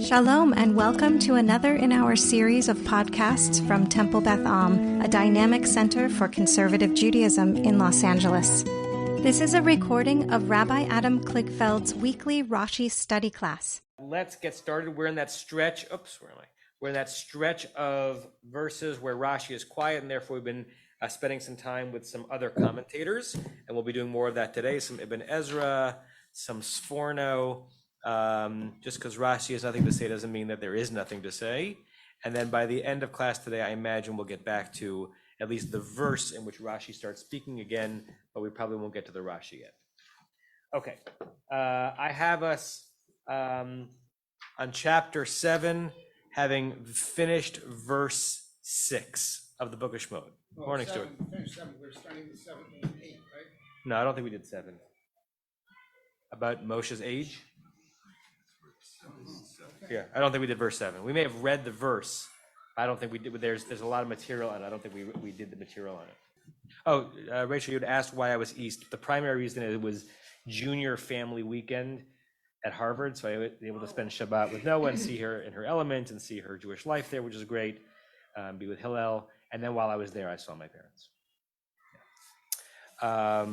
Shalom and welcome to another in our series of podcasts from Temple Beth Am, a dynamic center for conservative Judaism in Los Angeles. This is a recording of Rabbi Adam Kligfeld's weekly Rashi study class. Let's get started. We're in that stretch. We're in that stretch of verses where Rashi is quiet, and therefore we've been spending some time with some other commentators, and we'll be doing more of that today. Some Ibn Ezra, some Sforno. Just because Rashi has nothing to say doesn't mean that there is nothing to say. And then by the end of class today, I imagine we'll get back to at least the verse in which Rashi starts speaking again, but we probably won't get to the Rashi yet. Okay, I have us on chapter 7, having finished verse 6 of the book of Shemot. Morning, Stuart. We're starting with 7 and 8, right? No, I don't think we did 7. About Moshe's age? Yeah, I don't think we did verse 7. We may have read the verse. I don't think we did. There's a lot of material on it. I don't think we did the material on it. Oh, Rachel, you had asked why I was East. The primary reason is it was junior family weekend at Harvard, so I was able to spend Shabbat with Noah and see her in her element and see her Jewish life there, which is great. Be with Hillel, and then while I was there, I saw my parents. Yeah.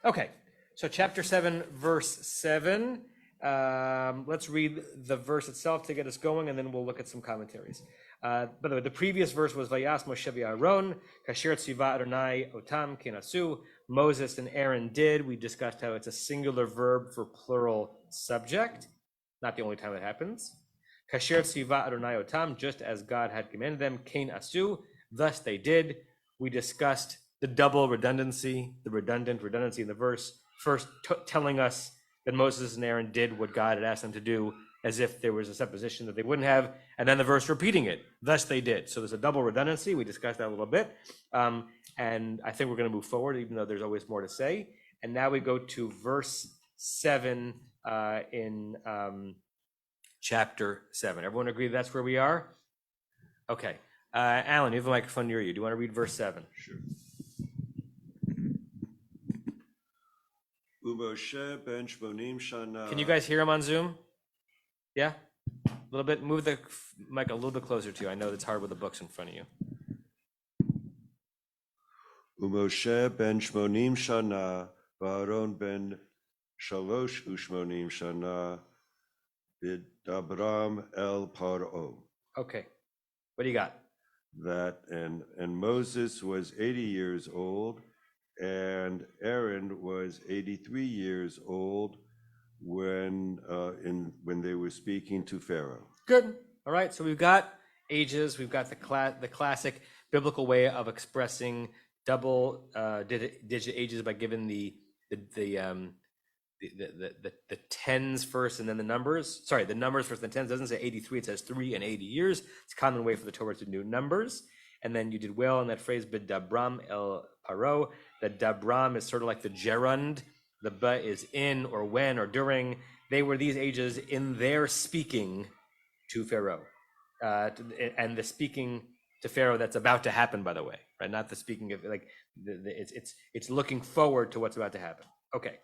Okay, so chapter 7, verse 7. Let's read the verse itself to get us going, and then we'll look at some commentaries. By the way, the previous verse was Vayas Moshe v'Aaron, Kasher tziva Adonai otam kenasu. Moses and Aaron did. We discussed how it's a singular verb for plural subject. Not the only time it happens. Kasher tziva Adonai otam, just as God had commanded them, kein asu, thus they did. We discussed the double redundancy, the redundancy in the verse, first telling us that Moses and Aaron did what God had asked them to do, as if there was a supposition that they wouldn't have, and then the verse repeating it, thus they did. So there's a double redundancy. We discussed that a little bit, and I think we're going to move forward, even though there's always more to say. And now we go to verse 7 in chapter 7. Everyone agree that's where we are? Okay. Alan, you have a microphone near you. Do you want to read verse 7? Sure. Can you guys hear him on Zoom? Yeah? A little bit. Move the mic a little bit closer to you. I know it's hard with the books in front of you. Umoshe ben shmonim shana, v'Aaron ben shalosh ushmonim shana, b'dabram el paro. Okay. What do you got? That and Moses was 80 years old, and Aaron was 83 years old when they were speaking to Pharaoh. Good. All right. So we've got ages. We've got the classic biblical way of expressing double digit ages by giving the tens first and then the numbers. Sorry, the numbers first and the tens. It doesn't say 83. It says 3 and 80 years. It's a common way for the Torah to do numbers. And then you did well in that phrase, b'dabram el paro. The dabram is sort of like the gerund. The ba is in or when or during. They were these ages in their speaking to Pharaoh. And the speaking to Pharaoh that's about to happen, by the way, right? Not the speaking of like, it's looking forward to what's about to happen. Okay.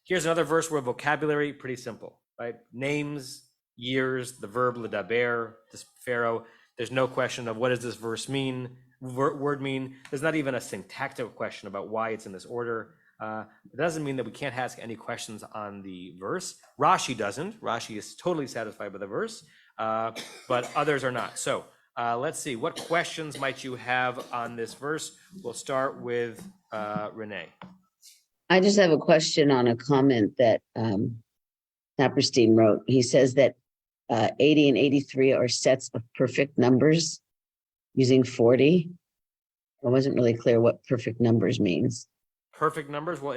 Here's another verse where vocabulary, pretty simple, right? Names, years, the verb ledaber, this Pharaoh. There's no question of what does this verse mean, word mean. There's not even a syntactic question about why it's in this order. It doesn't mean that we can't ask any questions on the verse. Rashi doesn't. Rashi is totally satisfied by the verse, but others are not. So let's see. What questions might you have on this verse? We'll start with Renee. I just have a question on a comment that Saperstein wrote. He says that 80 and 83 are sets of perfect numbers using 40. I wasn't really clear what perfect numbers means. Perfect numbers? Well,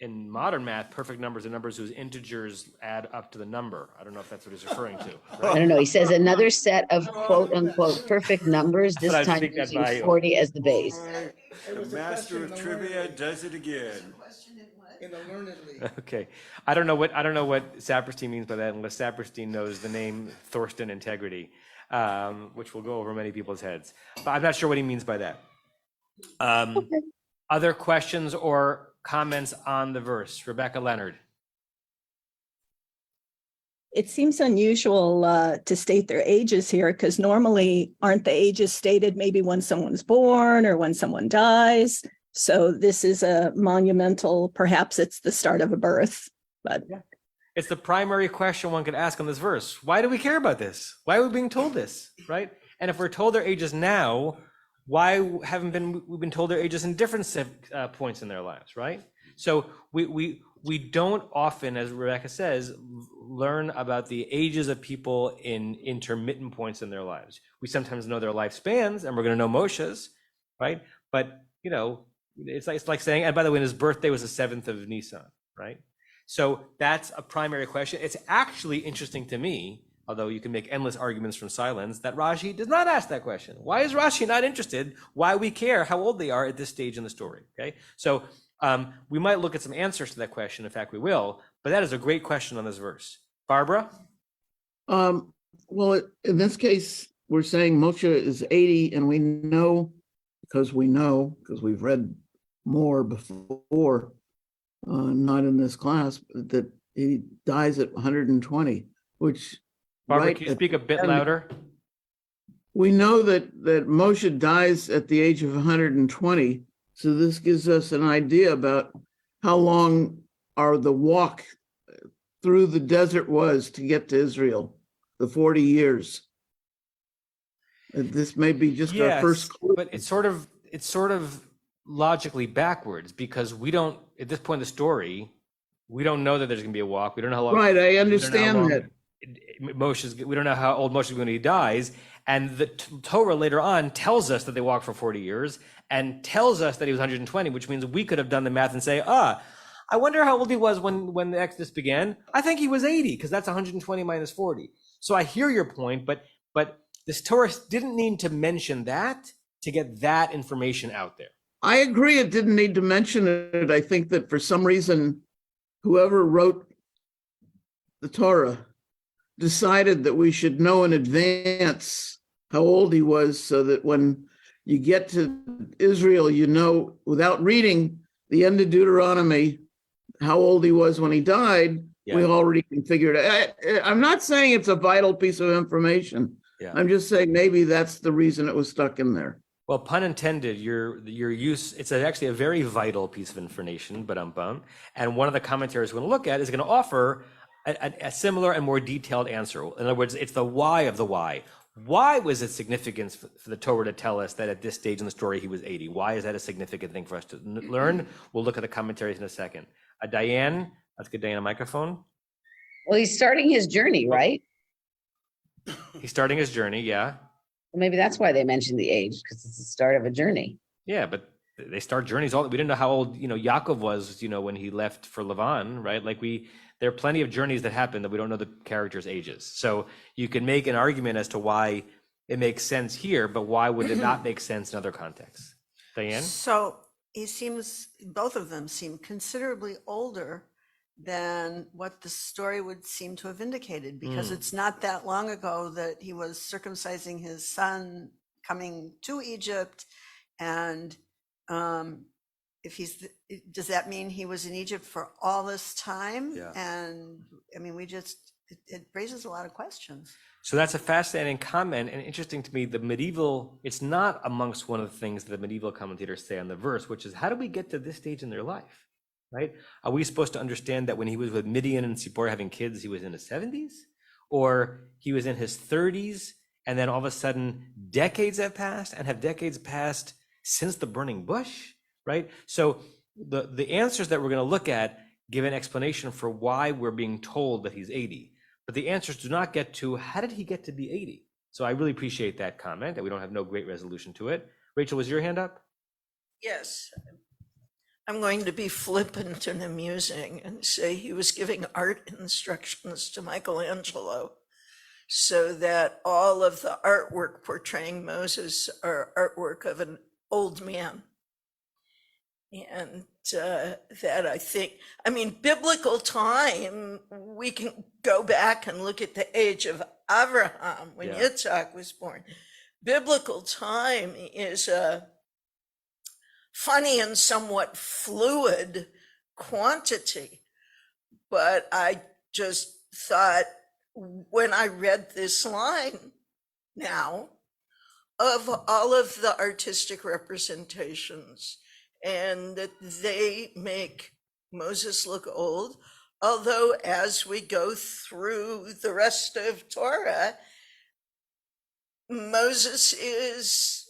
in modern math, perfect numbers are numbers whose integers add up to the number. I don't know if that's what he's referring to. Right? I don't know. He says another set of quote unquote perfect numbers, this time using 40 as the base. The master of trivia does it again. In the learned league. Okay. I don't know what Saperstein means by that, unless Saperstein knows the name Thorsten Integrity, which will go over many people's heads. But I'm not sure what he means by that. Okay. Other questions or comments on the verse? Rebecca Leonard. It seems unusual to state their ages here, because normally aren't the ages stated maybe when someone's born or when someone dies? So this is a monumental, perhaps it's the start of a birth, but Yeah. It's the primary question one could ask on this verse. Why do we care about this? Why are we being told this, right? And if we're told their ages now, why haven't we been told their ages in different points in their lives, right? So we don't often, as Rebecca says, learn about the ages of people in intermittent points in their lives. We sometimes know their lifespans, and we're going to know Moshe's, right? But it's like saying, and by the way, his birthday was the 7th of Nisan, right? So that's a primary question. It's actually interesting to me, although you can make endless arguments from silence, that Rashi does not ask that question. Why is Rashi not interested? Why we care how old they are at this stage in the story, okay? So we might look at some answers to that question. In fact, we will, but that is a great question on this verse. Barbara? Well, in this case, we're saying Moshe is 80, and we know, because we've read more before, not in this class, that he dies at 120, which... Barbara, can you speak a bit louder? We know that Moshe dies at the age of 120, so this gives us an idea about how long the walk through the desert was to get to Israel, the 40 years. This may be just our first clue. But it's sort of logically backwards, because we don't, at this point in the story, we don't know that there's going to be a walk. We don't know how long. Right, I understand that. We don't know how old Moshe is when he dies, and the Torah later on tells us that they walked for 40 years and tells us that he was 120, which means we could have done the math and say, I wonder how old he was when the Exodus began. I think he was 80, because that's 120 minus 40. So I hear your point, but this Torah didn't need to mention that to get that information out there. I agree, it didn't need to mention it. I think that for some reason, whoever wrote the Torah decided that we should know in advance how old he was, so that when you get to Israel, you know, without reading the end of Deuteronomy, how old he was when he died. Yeah. We already can figure it out. I'm not saying it's a vital piece of information. Yeah. I'm just saying maybe that's the reason it was stuck in there. Well, pun intended, your use, it's actually a very vital piece of information, and one of the commentaries we're going to look at is going to offer a similar and more detailed answer. In other words, it's the why of the why. Why was it significant for the Torah to tell us that at this stage in the story he was 80? Why is that a significant thing for us to learn? We'll look at the commentaries in a second. Diane, let's get Diane a microphone. Well, he's starting his journey, right? He's starting his journey, yeah. Well, maybe that's why they mentioned the age, because it's the start of a journey. Yeah, but they start journeys. We didn't know how old, Yaakov was, when he left for Lavan, right? There are plenty of journeys that happen that we don't know the characters' ages. So you can make an argument as to why it makes sense here, but why would it not make sense in other contexts? Diane? So both of them seem considerably older than what the story would seem to have indicated, because it's not that long ago that he was circumcising his son coming to Egypt. And does that mean he was in Egypt for all this time? Yeah. And I mean, it raises a lot of questions. So that's a fascinating comment, and interesting to me. It's not amongst one of the things that the medieval commentators say on the verse, which is, how do we get to this stage in their life, right? Are we supposed to understand that when he was with Midian and Sipporah having kids, he was in his 70s? Or he was in his 30s, and then all of a sudden decades have passed, and have decades passed since the burning bush, right? So the answers that we're going to look at give an explanation for why we're being told that he's 80. But the answers do not get to, how did he get to be 80? So I really appreciate that comment, that we don't have no great resolution to it. Rachel, was your hand up? Yes. I'm going to be flippant and amusing and say he was giving art instructions to Michelangelo, so that all of the artwork portraying Moses are artwork of an old man. And that I think, biblical time, we can go back and look at the age of Abraham when Yitzhak was born. Biblical time is a funny and somewhat fluid quantity, but I just thought when I read this line now of all of the artistic representations, and that they make Moses look old. Although as we go through the rest of Torah, Moses is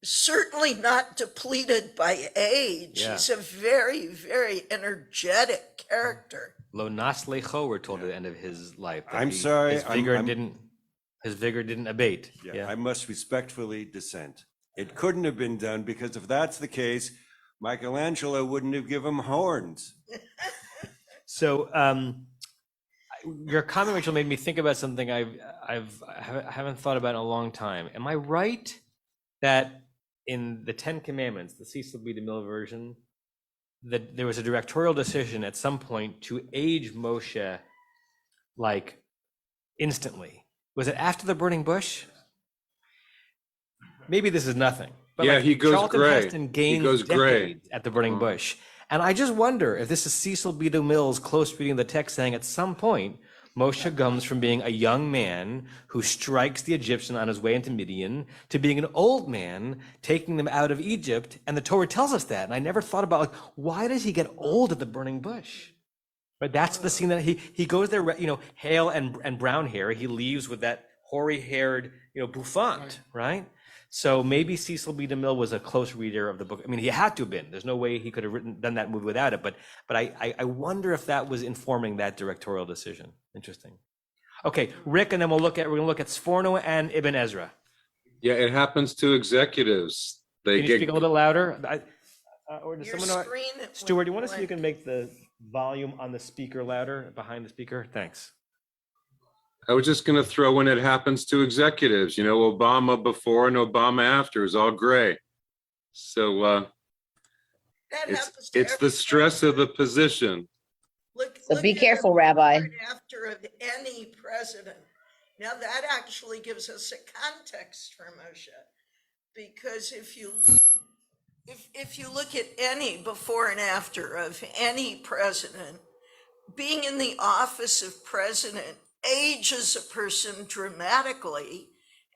certainly not depleted by age. Yeah. He's a very, very energetic character. Lo nas lecho, we're told at the end of his life. that I'm sorry, His vigor didn't abate. Yeah, I must respectfully dissent. It couldn't have been done, because if that's the case, Michelangelo wouldn't have given him horns. So your comment, Rachel, made me think about something I haven't thought about in a long time. Am I right that in the Ten Commandments, the Cecil B. DeMille version, that there was a directorial decision at some point to age Moshe like instantly? Was it after the burning bush? Maybe this is nothing. But Yeah, like he goes Charlton gray. Heston gains He goes gray. decades at the burning bush. And I just wonder if this is Cecil B. DeMille's close reading of the text, saying at some point, Moshe comes from being a young man who strikes the Egyptian on his way into Midian to being an old man taking them out of Egypt. And the Torah tells us that. And I never thought about, like, why does he get old at the burning bush? But that's the scene that he goes there, hale and brown hair. He leaves with that hoary-haired, bouffant, right? So maybe Cecil B. DeMille was a close reader of the book. I mean, he had to have been. There's no way he could have done that movie without it. But I wonder if that was informing that directorial decision. Interesting. Okay, Rick, and then we're gonna look at Sforno and Ibn Ezra. Yeah, it happens to executives. They Can you speak a little bit louder? Or does Your someone know? screen Stuart, do you want to see if you went can make the volume on the speaker louder behind the speaker? Thanks. I was just going to throw in, it happens to executives. Obama before and Obama after is all gray. So That it's happens to the stress of the position. So be at careful, the Rabbi. before and after of any president. Now that actually gives us a context for Moshe, because if you look at any before and after of any president, being in the office of president ages a person dramatically.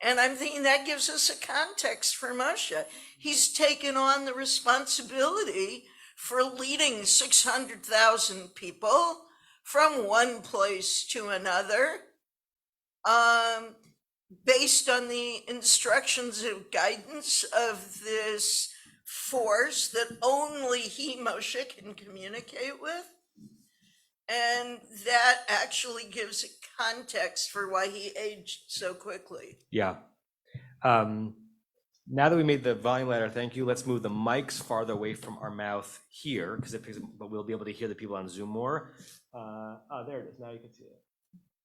And I'm thinking that gives us a context for Moshe. He's taken on the responsibility for leading 600,000 people from one place to another, based on the instructions of guidance of this force that only he, Moshe, can communicate with. And that actually gives a context for why he aged so quickly. Yeah. Now that we made the volume louder, thank you. Let's move the mics farther away from our mouth here, but we'll be able to hear the people on Zoom more. There it is. Now you can see it.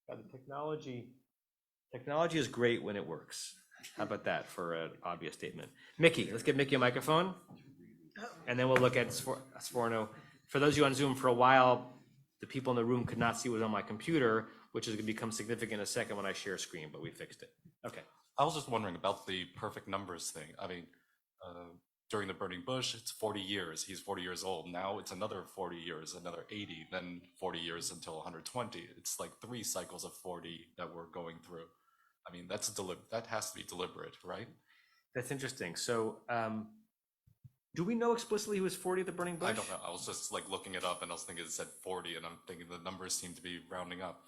The technology is great when it works. How about that for an obvious statement? Mickey, let's give Mickey a microphone, and then we'll look at Sforno. For those of you on Zoom, for a while, the people in the room could not see what was on my computer, which is going to become significant in a second when I share screen, but we fixed it. Okay. I was just wondering about the perfect numbers thing. I mean, during the burning bush, it's 40 years. He's 40 years old. Now it's another 40 years, another 80, then 40 years until 120. It's like 3 cycles of 40 that we're going through. I mean, that has to be deliberate, right? That's interesting. So, do we know explicitly he was 40 at the burning bush? I don't know. I was just like looking it up, and I was thinking it said 40, and I'm thinking the numbers seem to be rounding up.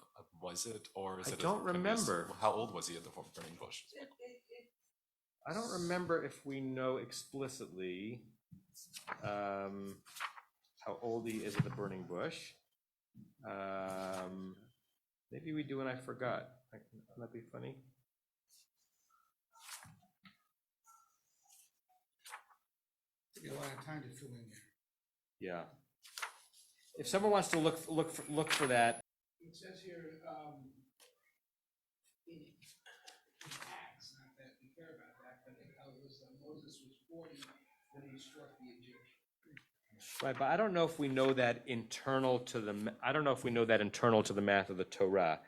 Was it, or is it? I don't remember. How old was he at the burning bush? I don't remember if we know explicitly how old he is at the burning bush. Maybe we do, and I forgot. Wouldn't that be funny? A lot of time to fill in there. Yeah. If someone wants to look for that. It says here, in Acts, not that we care about that, but it tells us that Moses was 40 when he struck the Egyptian. Right, but I don't know if we know that internal to the math of the Torah.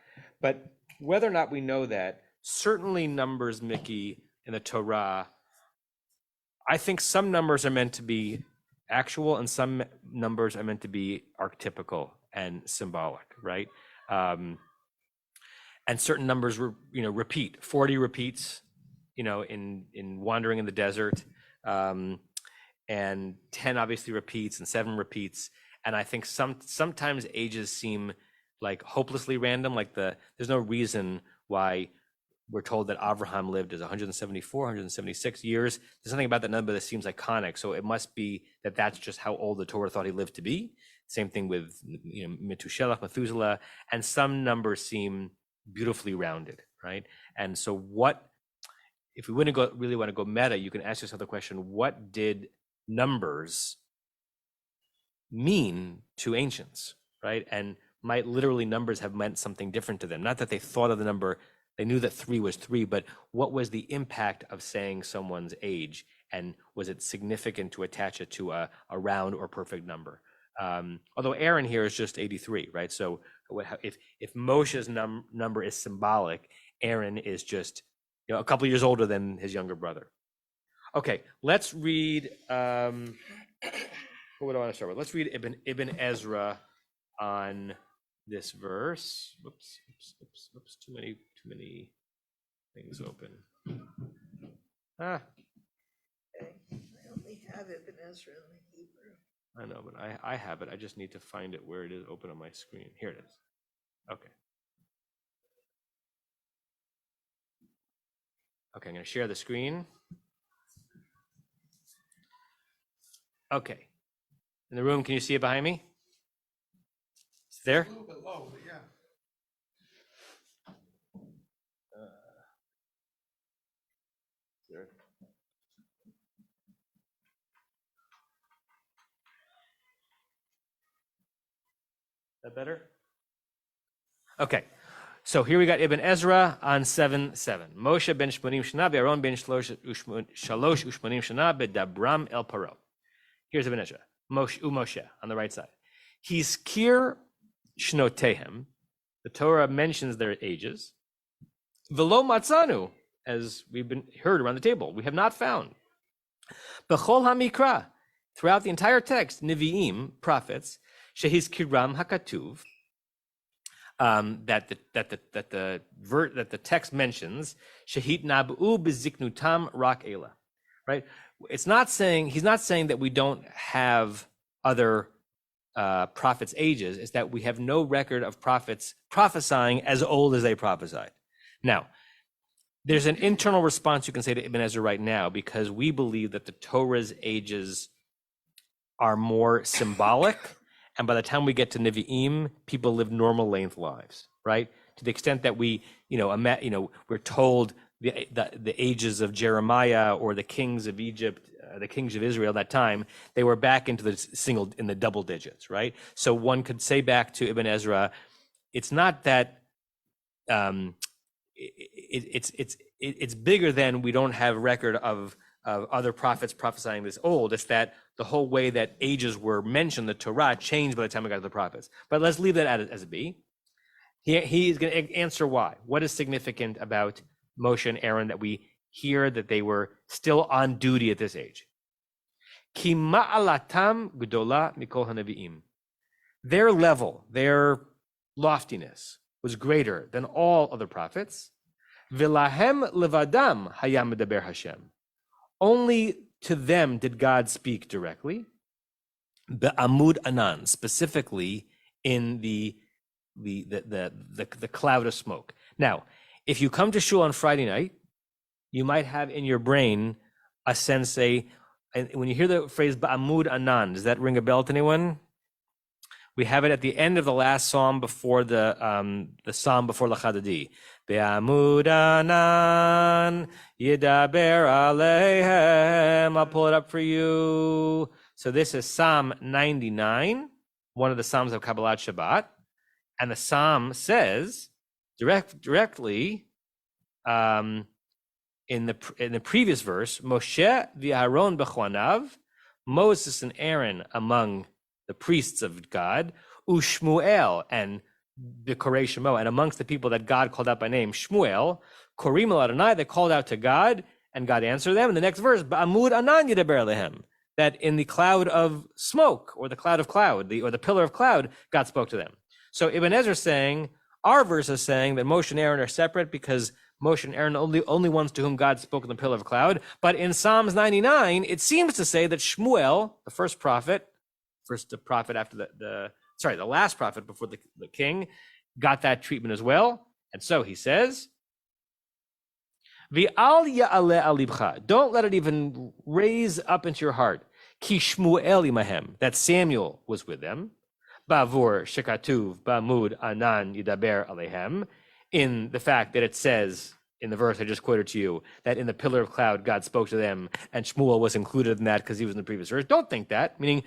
But whether or not we know that, certainly numbers, Mickey, in the Torah, I think some numbers are meant to be actual and some numbers are meant to be archetypical and symbolic, right? and certain numbers were, repeat. 40 repeats, in wandering in the desert, and 10 obviously repeats, and 7 repeats. And I think sometimes ages seem like hopelessly random. Like there's no reason why we're told that Abraham lived as 174, 176 years. There's something about that number that seems iconic. So it must be that that's just how old the Torah thought he lived to be. Same thing with Methuselah, and some numbers seem beautifully rounded, right? And so if we really want to go meta, you can ask yourself the question, what did numbers mean to ancients, right? And might literally numbers have meant something different to them? Not that they thought of the number, they knew that 3 was 3, but what was the impact of saying someone's age? And was it significant to attach it to a round or perfect number? Although Aaron here is just 83, right? So if Moshe's number is symbolic, Aaron is just a couple years older than his younger brother. Okay, let's read. What do I want to start with? Let's read Ibn Ezra on this verse. Whoops! Too many things open. Okay. I only have Ibn Ezra in the Hebrew. I know, but I have it. I just need to find it where it is open on my screen. Here it is. Okay. Okay, I'm going to share the screen. Okay. In the room, can you see it behind me? It's there? A little bit low, but yeah. There. That better? Okay. So here we got Ibn Ezra on 7:7. Moshe ben Shmonim Shana Aaron ben Shalosh Ushmonim Shana Dabram El Paro. Here's Ibn Ezra. Moshe on the right side. He's Kir Shnotehem. The Torah mentions their ages. Velo Matzanu, as we've been heard around the table, we have not found. Bechol HaMikra, throughout the entire text, Nevi'im, prophets, Shehiz Kiram HaKatuv, that the text mentions, Shehit Nabu Beziknutam Rak Ela, right? He's not saying that we don't have other prophets' ages. It's that we have no record of prophets prophesying as old as they prophesied. Now, there's an internal response you can say to Ibn Ezra right now, because we believe that the Torah's ages are more symbolic, and by the time we get to Nevi'im, people live normal length lives, right? To the extent that we, we're told the ages of Jeremiah or the kings of Egypt, the kings of Israel at that time, they were back into in the double digits, right? So one could say back to Ibn Ezra, it's not that it's bigger than we don't have record of other prophets prophesying this old. It's that the whole way that ages were mentioned, the Torah changed by the time we got to the prophets. But let's leave that as it be. He's going to answer why. What is significant about Moshe and Aaron that we hear that they were still on duty at this age? Ki ma'alatam gdola mikol hanaviim. Their level, their loftiness was greater than all other prophets. Vilahem levadam hayam medaber Hashem. Only to them did God speak directly. Be'amud anan, specifically in the cloud of smoke. Now, if you come to shul on Friday night, you might have in your brain a sense, and when you hear the phrase Ba'amud Anan, does that ring a bell to anyone? We have it at the end of the last psalm before the psalm before L'Chadadi. Ba'amud Anan Yidaber Aleihem. I'll pull it up for you. So this is Psalm 99, one of the Psalms of Kabbalat Shabbat. And the Psalm says directly in the previous verse, Moshe v'Aaron b'chwanav, Moses and Aaron among the priests of God, Ushmuel and B'korei Shemo, and amongst the people that God called out by name, Shmuel, Korim el Adonai, they called out to God, and God answered them. In the next verse, Ba'amud Anan Yidaber Lehem, that in the cloud of smoke, or the cloud of cloud, or the pillar of cloud, God spoke to them. So Ibn Ezra is saying, Our verse is saying that Moshe and Aaron are separate because Moshe and Aaron are only ones to whom God spoke in the pillar of cloud. But in Psalms 99, it seems to say that Shmuel, the first prophet after the last prophet before the king, got that treatment as well. And so he says, V'al ya'aleh al libcha. Don't let it even raise up into your heart. Ki Shmuel imahem. That Samuel was with them. Bavur shekatuv ba'amud anan yidaber alehem. In the fact that it says in the verse I just quoted to you that in the pillar of cloud God spoke to them, and Shmuel was included in that because he was in the previous verse. Don't think that. Meaning,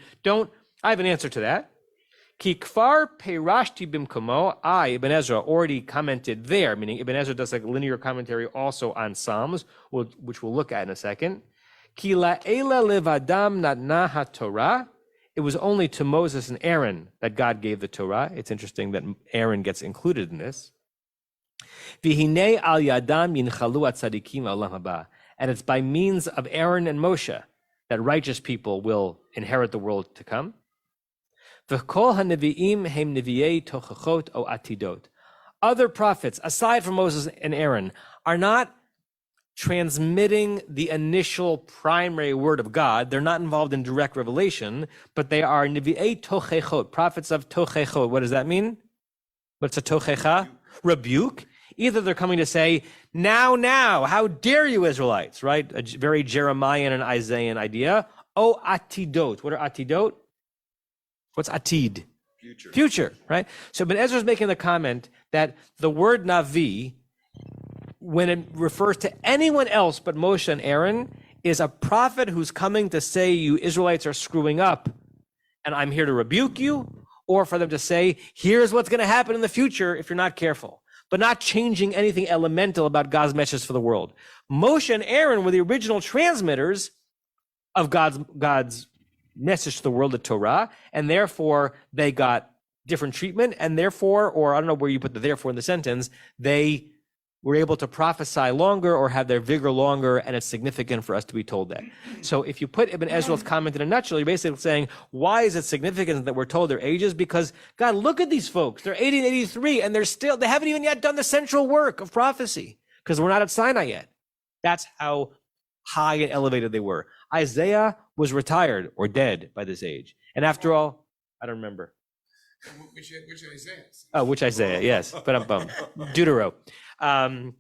I have an answer to that. Ki kfar peirashti bimkomo. I, Ibn Ezra, already commented there, meaning Ibn Ezra does like a linear commentary also on Psalms, which we'll look at in a second. Ki la'ela levadam natna ha-Torah. It was only to Moses and Aaron that God gave the Torah. It's interesting that Aaron gets included in this. V'hinei al yadam yinchalu atzadikim la'olam haba. And it's by means of Aaron and Moshe that righteous people will inherit the world to come. V'kol hanevi'im hem nevi'ei tochachot o atidot. Other prophets, aside from Moses and Aaron, are not transmitting the initial primary word of God. They're not involved in direct revelation, but they are nevi'ei tochechot, prophets of tochechot. What does that mean? What's a tochecha? Rebuke. Either they're coming to say, now, how dare you Israelites, right? A very Jeremiah and Isaiah idea. O atidot. What are atidot? What's atid? Future, right? So Ibn Ezra is making the comment that the word Navi, when it refers to anyone else but Moshe and Aaron, is a prophet who's coming to say you Israelites are screwing up and I'm here to rebuke you, or for them to say, here's what's going to happen in the future if you're not careful, but not changing anything elemental about God's message for the world. Moshe and Aaron were the original transmitters of God's message to the world, the Torah, and therefore they got different treatment, and therefore, or I don't know where you put the therefore in the sentence, they were able to prophesy longer or have their vigor longer, and it's significant for us to be told that. So if you put Ibn Ezra's comment in a nutshell, you're basically saying, why is it significant that we're told their ages? Because, God, look at these folks. They're 80 and 83, and they haven't even yet done the central work of prophecy, because we're not at Sinai yet. That's how high and elevated they were. Isaiah was retired or dead by this age. And after all, I don't remember. Which Isaiah? Oh, which Isaiah, yes. But I'm bummed. Deutero. And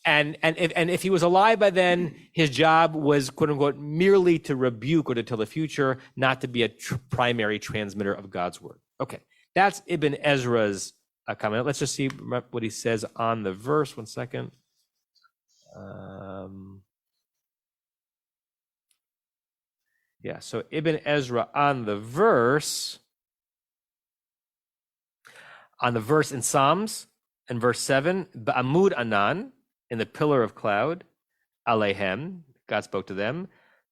if he was alive by then, his job was, quote unquote, merely to rebuke or to tell the future, not to be a primary transmitter of God's word. Okay, that's Ibn Ezra's comment. Let's just see what he says on the verse. 1 second. Yeah, so Ibn Ezra on the verse in Psalms, in verse 7, Ba'amud Anan, in the pillar of cloud, Alehem, God spoke to them.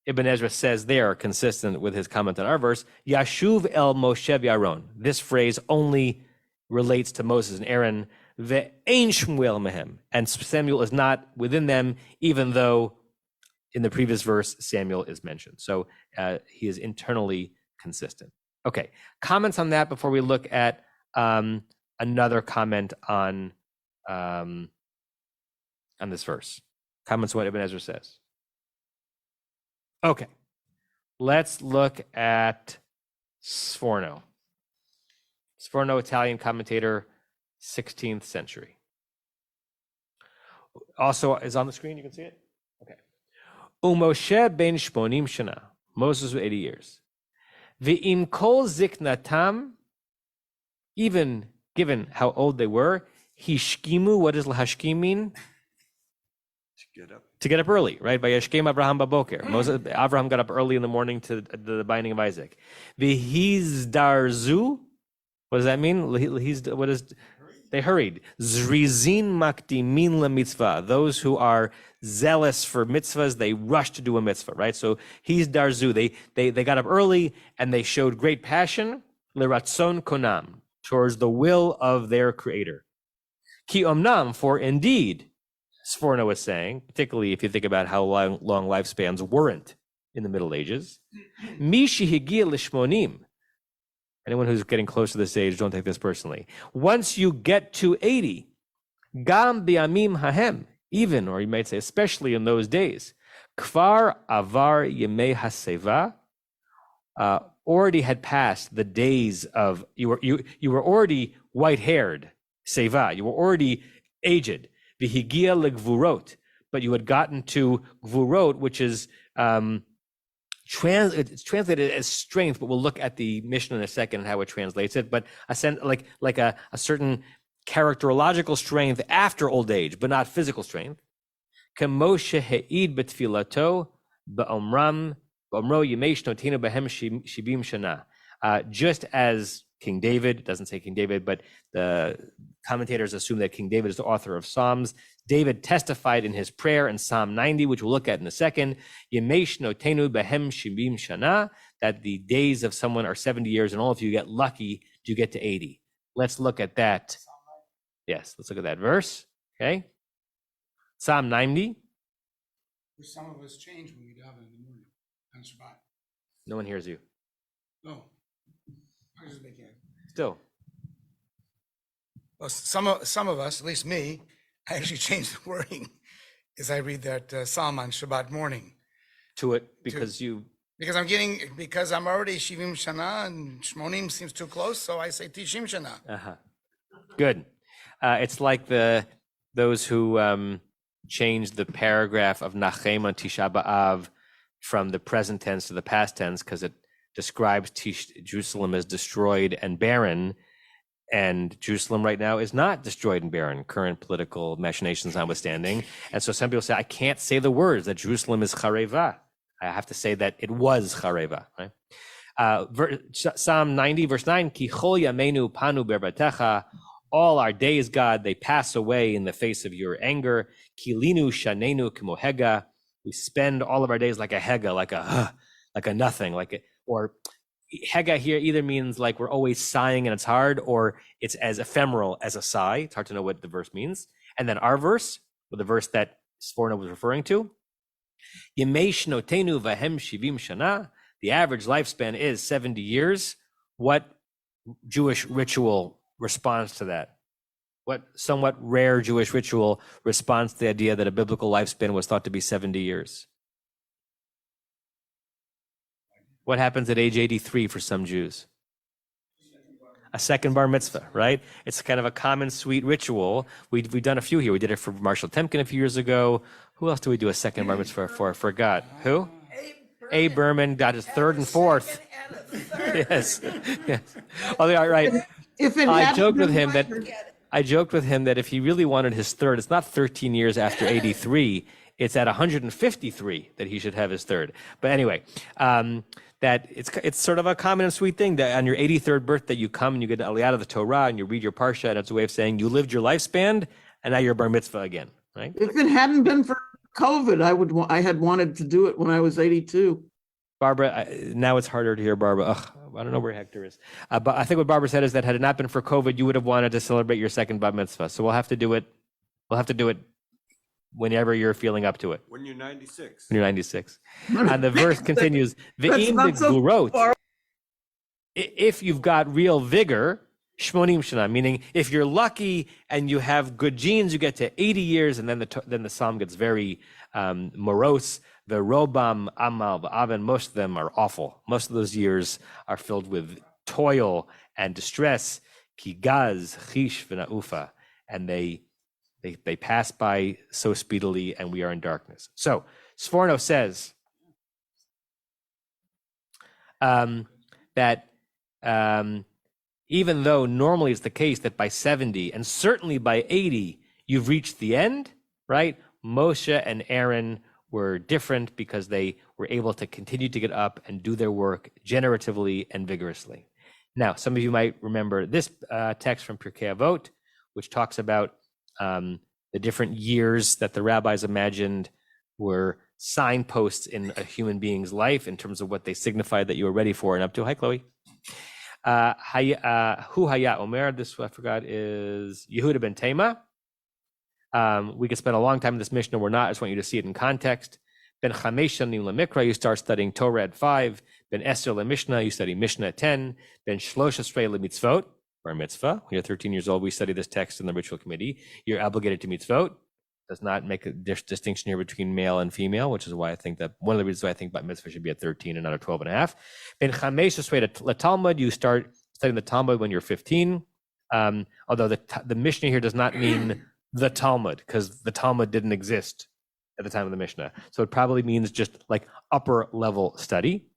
Ibn Ezra says there, consistent with his comment on our verse, Yashuv el Moshe v'Aaron. This phrase only relates to Moses and Aaron. Ve'ein Shmuel mehem. And Samuel is not within them, even though in the previous verse, Samuel is mentioned. So he is internally consistent. Okay, comments on that before we look at another comment on this verse. Comments on what Ibn Ezra says. Okay, let's look at Sforno. Sforno, Italian commentator, 16th century. Also is on the screen, you can see it? Okay. Moshe ben shmonim shana. Moses was 80 years. V'im kol ziknatam, even given how old they were, hishkimu, what does lahashkim mean? To get up early, right? Vayashkem Abraham baboker. Abraham got up early in the morning to the binding of Isaac. V'hizdarzu, what does that mean? They hurried. Zrizin makdimin lemitzvah. Those who are zealous for mitzvahs, they rush to do a mitzvah, right? So he's darzu. They got up early and they showed great passion, leratzon konam, towards the will of their creator. Ki omnam, for indeed, Sforno was saying, particularly if you think about how long lifespans weren't in the Middle Ages, mishi higia lishmonim, Anyone who's getting close to this age, don't take this personally. Once you get to 80, gam bi'amim hahem, even, or you might say especially in those days, kvar avar yemei haseva, already had passed the days of, you were already white-haired, seva, you were already aged, vihigia legvurot, but you had gotten to gvurot, which is, it's translated as strength, but we'll look at the Mishnah in a second and how it translates it, but like a certain characterological strength after old age, but not physical strength. Kemoshe he'id betfilato ba'omram ba'omro yemesh notenu behem shibim shana. Just as King David, doesn't say King David, but the commentators assume that King David is the author of Psalms. David testified in his prayer in Psalm 90, which we'll look at in a second, Yemesh notenu behem shibim shana, that the days of someone are 70 years, and all if you get lucky, you get to 80. Let's look at that. Yes, let's look at that verse. Okay. Psalm 90. Some of us change when we daven in the morning on Shabbat. No one hears you. No. I just make it. Still. Well, some of us, at least me, I actually change the wording as I read that psalm on Shabbat morning. To it because because I'm already Shivim Shana and Shmonim seems too close, so I say Tishim Shana. Good. It's like those who changed the paragraph of Nachem on Tisha B'Av from the present tense to the past tense because it describes Jerusalem as destroyed and barren, and Jerusalem right now is not destroyed and barren, current political machinations notwithstanding. And so some people say, I can't say the words that Jerusalem is Chareva. I have to say that it was Chareva, right? Psalm 90, verse 9, Ki chol yameinu panu berbatecha, all our days, God, they pass away in the face of your anger. Kilinu shanenu kimohega, we spend all of our days like a hega, like a nothing, or hega here either means like we're always sighing and it's hard, or it's as ephemeral as a sigh. It's hard to know what the verse means. And then our verse, or the verse that Sforno was referring to, Yemei shnotenu vahem shivim shana, the average lifespan is 70 years. What Jewish ritual responds to that? What somewhat rare Jewish ritual responds to the idea that a biblical lifespan was thought to be 70 years? What happens at age 83 for some Jews? A second bar mitzvah, right? It's kind of a common sweet ritual. We've done a few here. We did it for Marshall Temkin a few years ago. Who else do we do a second bar mitzvah for? I forgot. Who? Abe Berman got his third and fourth. Yes. Oh, they are right. I joked with him that if he really wanted his third, it's not 13 years after 83. It's at 153 that he should have his third. But anyway, that it's sort of a common and sweet thing that on your 83rd birthday you come and you get Aliyah of the Torah and you read your parsha, and it's a way of saying you lived your lifespan and now you're bar mitzvah again, right? If it hadn't been for COVID, I had wanted to do it when I was 82. Barbara, now it's harder to hear Barbara. Ugh, I don't know where Hector is. But I think what Barbara said is that had it not been for COVID, you would have wanted to celebrate your second bar mitzvah. So we'll have to do it. We'll have to do it whenever you're feeling up to it. When you're 96. When you're 96. And the verse continues, Ve'im b'gvurot. If you've got real vigor, shmonim shana, meaning if you're lucky and you have good genes, you get to 80 years, and then the psalm gets very morose. The robam amal v'aven, most of them are awful. Most of those years are filled with toil and distress. Ki gaz chish v'na'ufa, and they pass by so speedily, and we are in darkness. So Sforno says that even though normally it's the case that by 70 and certainly by 80 you've reached the end, right? Moshe and Aaron were different because they were able to continue to get up and do their work generatively and vigorously. Now, some of you might remember this text from Pirkei Avot, which talks about the different years that the rabbis imagined were signposts in a human being's life in terms of what they signified that you were ready for and up to. Hi, Chloe. Hu Haya Omer, this I forgot is Yehuda ben Tema. We could spend a long time in this Mishnah. We're not. I just want you to see it in context. Ben Chamesh Shanim Lemikra, you start studying Torah at 5. Ben Esther le Mishnah, you study Mishnah at 10. Ben Shlosh Esrei le Mitzvot, or mitzvah. When you're 13 years old, we study this text in the ritual committee. You're obligated to mitzvot. Does not make a distinction here between male and female, which is why I think that one of the reasons why I think bat mitzvah should be at 13 and not at 12 and a half. Ben Chamesh Esrei le Talmud, you start studying the Talmud when you're 15. Although the Mishnah here does not mean the Talmud, because the Talmud didn't exist at the time of the Mishnah. So it probably means just like upper level study.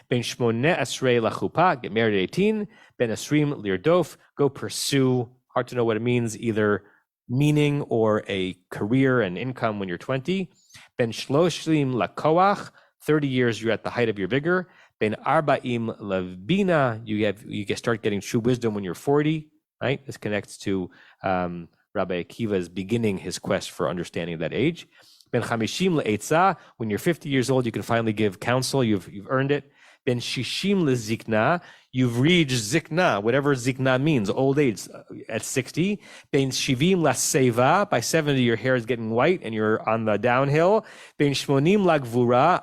Ben Shmoneh Esrei lachupa, get married at 18. Ben Esrim lirdof, go pursue, hard to know what it means, either meaning or a career and income when you're 20. Ben Shloshim lakoach, 30 years you're at the height of your vigor. Ben Arba'im lavbina, you start getting true wisdom when you're 40, right? This connects to Rabbi Akiva's beginning his quest for understanding that age. Ben Chamishim le'etzah, when you're 50 years old, you can finally give counsel, you've earned it. Ben Shishim le'zikna, you've reached zikna, whatever zikna means, old age, at 60. Ben Shivim la'seva, by 70 your hair is getting white and you're on the downhill. Ben Shmonim la'gvura,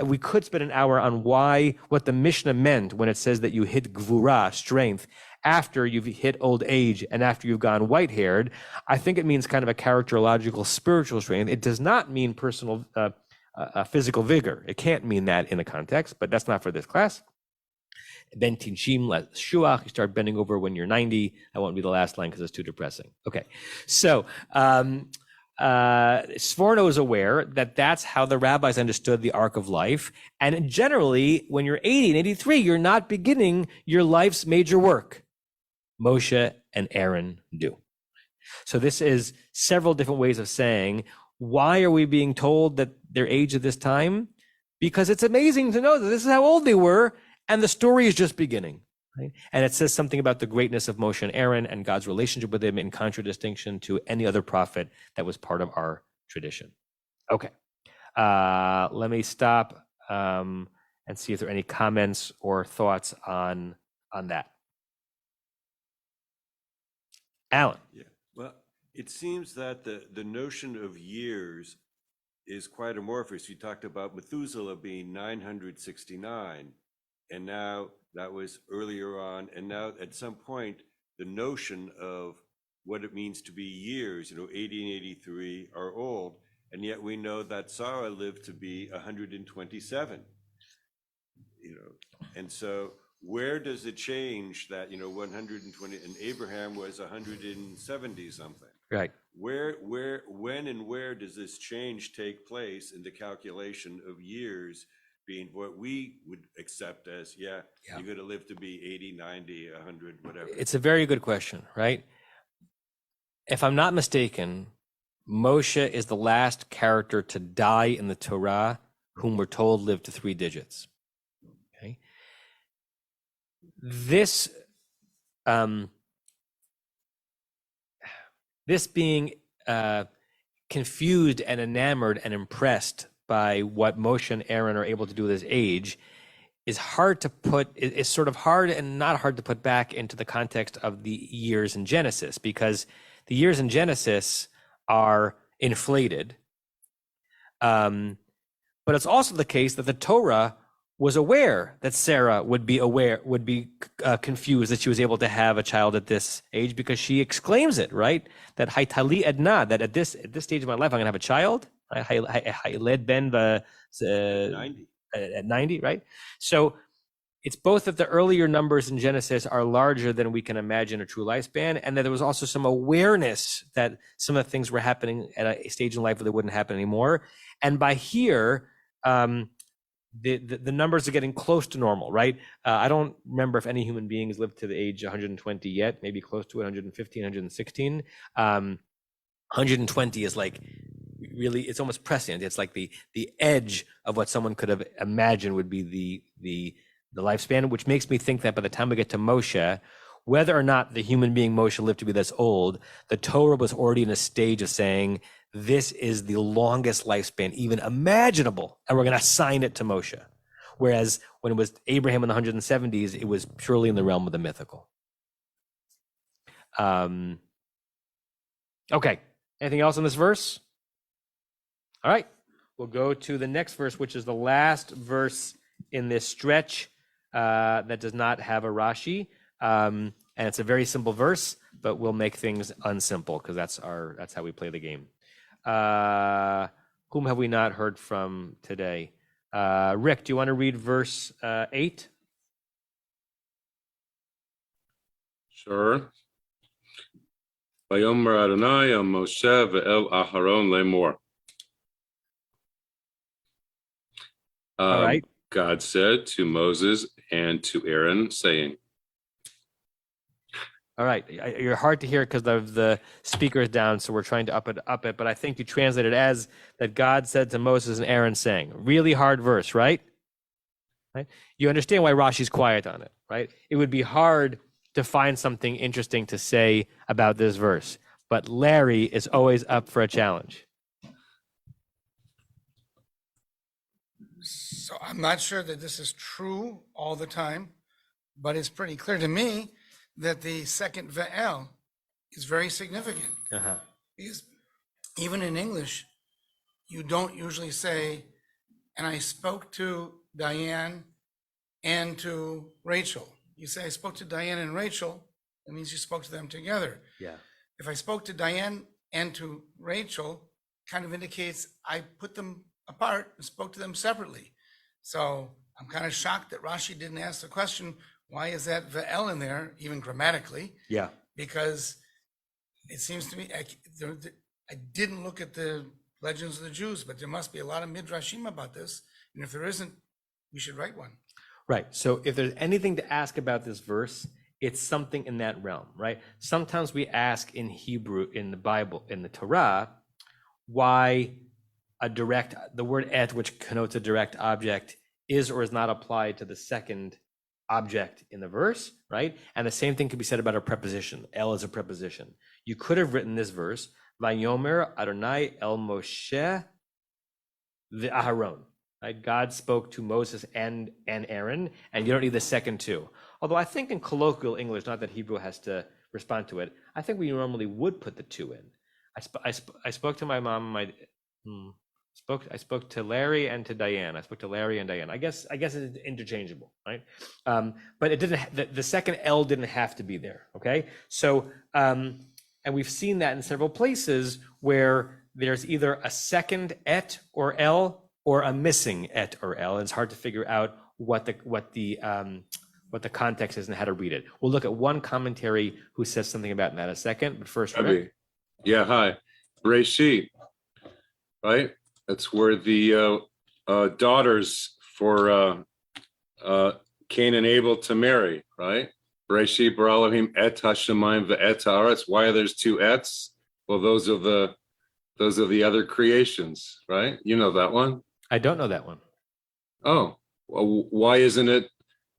we could spend an hour on what the Mishnah meant when it says that you hit gvura, strength, after you've hit old age and after you've gone white-haired. I think it means kind of a characterological spiritual strength. It does not mean personal physical vigor. It can't mean that in the context, but that's not for this class. Ben tinshim la shuach, you start bending over when you're 90. That won't be the last line because it's too depressing. Okay, so Sforno is aware that that's how the rabbis understood the arc of life. And generally, when you're 80 and 83, you're not beginning your life's major work. Moshe and Aaron do. So this is several different ways of saying, why are we being told that their age at this time? Because it's amazing to know that this is how old they were, and the story is just beginning. Right? And it says something about the greatness of Moshe and Aaron and God's relationship with them in contradistinction to any other prophet that was part of our tradition. Okay, let me stop and see if there are any comments or thoughts on that. Alan. Yeah. Well, it seems that the notion of years is quite amorphous. You talked about Methuselah being 969, and now that was earlier on, and now at some point, the notion of what it means to be years, 80 and 83 are old, and yet we know that Sarah lived to be 127, and so where does it change that, 120, and Abraham was 170 something? Right. When and where does this change take place in the calculation of years being what we would accept as, you're going to live to be 80, 90, 100, whatever? It's a very good question, right? If I'm not mistaken, Moshe is the last character to die in the Torah whom we're told lived to 3 digits. Okay. This being confused and enamored and impressed by what Moshe and Aaron are able to do at this age is hard to put, it's sort of hard and not hard to put back into the context of the years in Genesis, because the years in Genesis are inflated. But it's also the case that the Torah was aware that Sarah would be confused that she was able to have a child at this age, because she exclaims it, right? That Haitali Edna, that at this stage of my life, I'm going to have a child. Led Ben 90. At 90, right? So it's both that the earlier numbers in Genesis are larger than we can imagine a true lifespan, and that there was also some awareness that some of the things were happening at a stage in life where they wouldn't happen anymore. And by here, the numbers are getting close to normal, right? I don't remember if any human being has lived to the age 120 yet, maybe close to 115, 116. 120 is like, really, it's almost prescient. It's like the edge of what someone could have imagined would be the lifespan, which makes me think that by the time we get to Moshe, whether or not the human being Moshe lived to be this old, the Torah was already in a stage of saying, this is the longest lifespan even imaginable, and we're going to assign it to Moshe. Whereas when it was Abraham in the 170s, it was purely in the realm of the mythical. Okay, anything else in this verse? All right, we'll go to the next verse, which is the last verse in this stretch that does not have a Rashi, and it's a very simple verse, but we'll make things unsimple because that's how we play the game. Whom have we not heard from today? Rick, do you want to read verse 8? Sure. Vayomer Adonai el Moshe ve'el Aharon lemor. All right. God said to Moses and to Aaron, saying. All right. You're hard to hear because of the speakers down, so we're trying to up it. But I think you translate it as that God said to Moses and Aaron, saying. Really hard verse, right? Right. You understand why Rashi's quiet on it, right? It would be hard to find something interesting to say about this verse, but Larry is always up for a challenge. So I'm not sure that this is true all the time, but it's pretty clear to me that the second ve'el is very significant. Because even in English, you don't usually say, and I spoke to Diane and to Rachel. You say, I spoke to Diane and Rachel, that means you spoke to them together. Yeah. If I spoke to Diane and to Rachel, kind of indicates I put them apart and spoke to them separately. So I'm kind of shocked that Rashi didn't ask the question, why is that ve'el in there, even grammatically? Yeah. Because it seems to me, I didn't look at the Legends of the Jews, but there must be a lot of midrashim about this. And if there isn't, we should write one. Right. So if there's anything to ask about this verse, it's something in that realm, right? Sometimes we ask in Hebrew, in the Bible, in the Torah, why the word et, which connotes a direct object, is or is not applied to the second object in the verse, right? And the same thing could be said about a preposition. El is a preposition. You could have written this verse, Vayomer Adonai el Moshe ve'Aharon. Right? God spoke to Moses and Aaron, and you don't need the second two. Although I think in colloquial English, not that Hebrew has to respond to it, I think we normally would put the two in. I spoke to my mom. I spoke to Larry and to Diane. I spoke to Larry and Diane. I guess it's interchangeable, right? But it didn't. The second L didn't have to be there. Okay, so and we've seen that in several places where there's either a second et or L, or a missing et or L. And it's hard to figure out what the context is and how to read it. We'll look at one commentary who says something about that in a second. But first, Rick. Yeah, hi. Rashi, right? That's where the daughters for Cain and Abel to marry, right? Rashi bar Elohim et hashemayim ve'et haaretz. Why are there's two ets? Well, those are the other creations, right? You know that one. I don't know that one. Oh, well, why isn't it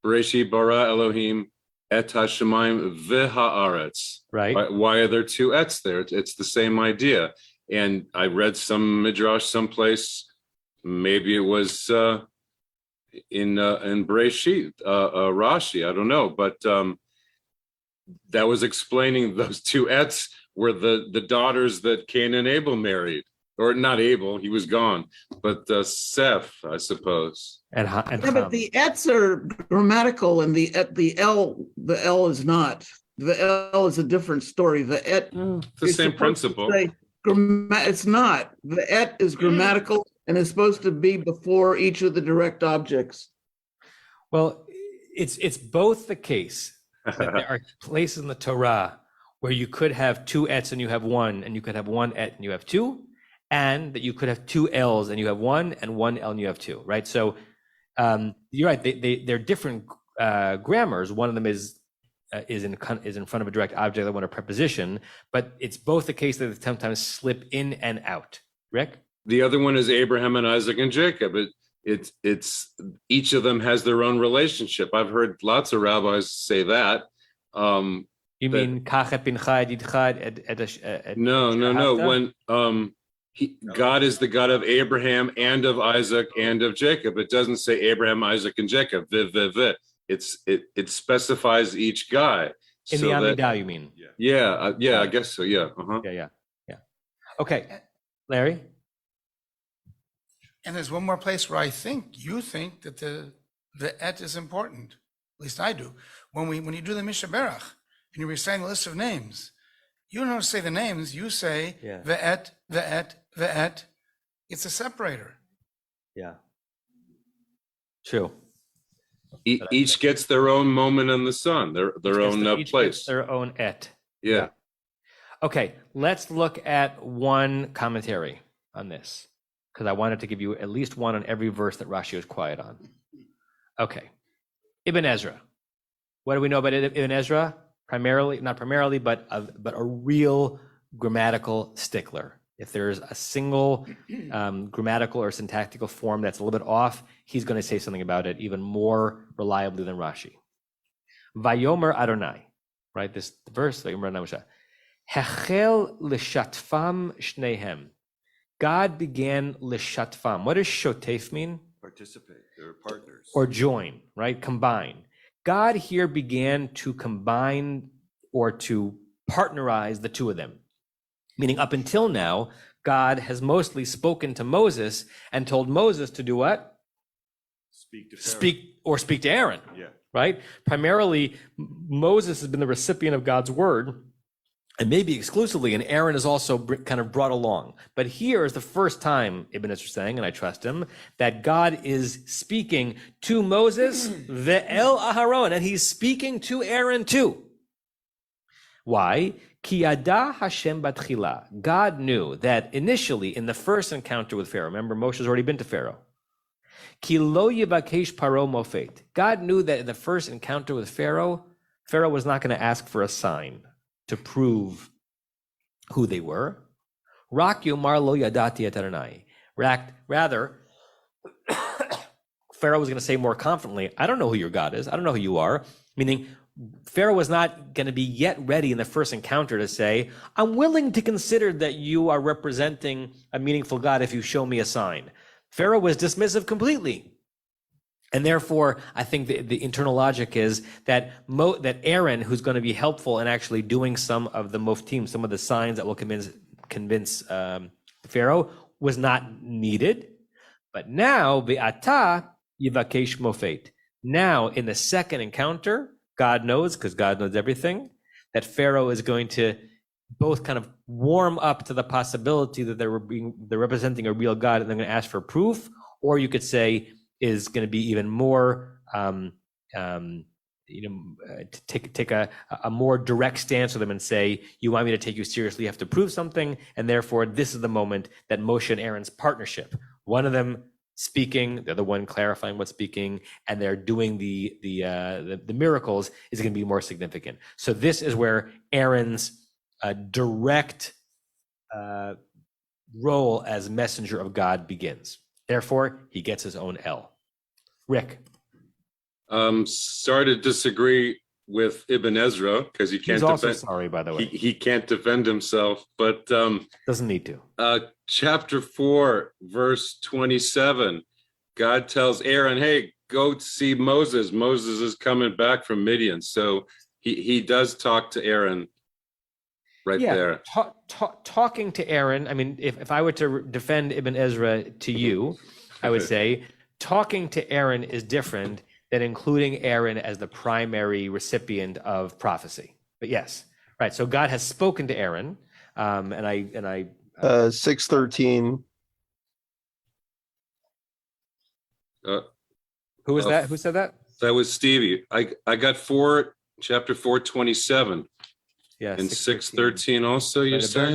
Bereshit bara Elohim et hashemayim v'haaretz? Right. Why are there two ets there? It's the same idea. And I read some midrash someplace. Maybe it was in Bereshit, Rashi. I don't know, but that was explaining those two ets were the daughters that Cain and Abel married. Or not Abel, he was gone, but Seth, I suppose. And but the ets are grammatical, and the L is not. The L is a different story. The et, it's the same principle. It's not. The et is grammatical and is supposed to be before each of the direct objects. Well, it's both the case that there are places in the Torah where you could have two ets and you have one, and you could have one et and you have two. And that you could have two L's and you have one, and one L and you have two, right? So you're right. They're different grammars. One of them is in front of a direct object, the one a preposition. But it's both the case that they sometimes slip in and out. Rick? The other one is Abraham and Isaac and Jacob. It's each of them has their own relationship. I've heard lots of rabbis say that. You mean kachet bincha yidcha? No. When God is the God of Abraham and of Isaac and of Jacob. It doesn't say Abraham, Isaac, and Jacob. It specifies each guy. In the Amidah, you mean? Yeah, I guess so. Yeah. Uh-huh. Yeah. Okay, Larry. And there's one more place where you think that the the et is important. At least I do. When you do the Mishaberach and you recite a list of names, you don't say the names, you say the et. It's a separator. Yeah. True. Each gets their own moment in the sun, their own Each place. gets their own et. Yeah. Okay, let's look at one commentary on this, because I wanted to give you at least one on every verse that Rashi was quiet on. Okay, Ibn Ezra. What do we know about Ibn Ezra? Not primarily, but a real grammatical stickler. If there's a single grammatical or syntactical form that's a little bit off, he's going to say something about it even more reliably than Rashi. Vayomer Adonai, right? This verse, Vayomer Adonai, Hechel l'shatfam shnehem. God began l'shatfam. What does shotef mean? Participate. They're partners. Or join, right? Combine. God here began to combine or to partnerize the two of them. Meaning up until now, God has mostly spoken to Moses and told Moses to do what? Speak to Pharaoh. Speak to Aaron. Yeah. Right? Primarily, Moses has been the recipient of God's word, and maybe exclusively, and Aaron is also kind of brought along. But here is the first time, Ibn Ezra is saying, and I trust him, that God is speaking to Moses, ve'el Aharon, and he's speaking to Aaron too. Why? Ki yada Hashem batchila. God knew that initially, in the first encounter with Pharaoh, remember Moshe's already been to Pharaoh. Ki lo yivakesh paro mofet. God knew that in the first encounter with Pharaoh, Pharaoh was not going to ask for a sign to prove who they were. Rak yomar lo yadati et Adonai. Rather, Pharaoh was going to say more confidently, I don't know who your God is. I don't know who you are. Meaning, Pharaoh was not going to be yet ready in the first encounter to say, I'm willing to consider that you are representing a meaningful God if you show me a sign. Pharaoh was dismissive completely. And therefore, I think the internal logic is that Aaron, who's going to be helpful in actually doing some of the moftim, some of the signs that will convince Pharaoh, was not needed. But now, be'ata yivakesh mofet. Now, in the second encounter, God knows, because God knows everything, that Pharaoh is going to both kind of warm up to the possibility that they're representing a real God and they're going to ask for proof, or you could say is going to be even more, take a more direct stance with them and say, you want me to take you seriously, you have to prove something, and therefore this is the moment that Moshe and Aaron's partnership, one of them speaking, the other one clarifying what's speaking, and they're doing the miracles is going to be more significant. So this is where Aaron's direct role as messenger of God begins. Therefore, he gets his own L. Rick. Sorry to disagree with Ibn Ezra because he can't. He's also sorry, by the way. He can't defend himself, but doesn't need to. Chapter 4, verse 27. God tells Aaron, "Hey, go see Moses. Moses is coming back from Midian." So he does talk to Aaron. Right there. Talking to Aaron, I mean, if I were to defend Ibn Ezra to you, I would say talking to Aaron is different than including Aaron as the primary recipient of prophecy. But yes, right. So God has spoken to Aaron, and I 6:13. Who was that? Who said that? That was Stevie. I got chapter 4:27. Yeah, and 6:13 also, you're saying?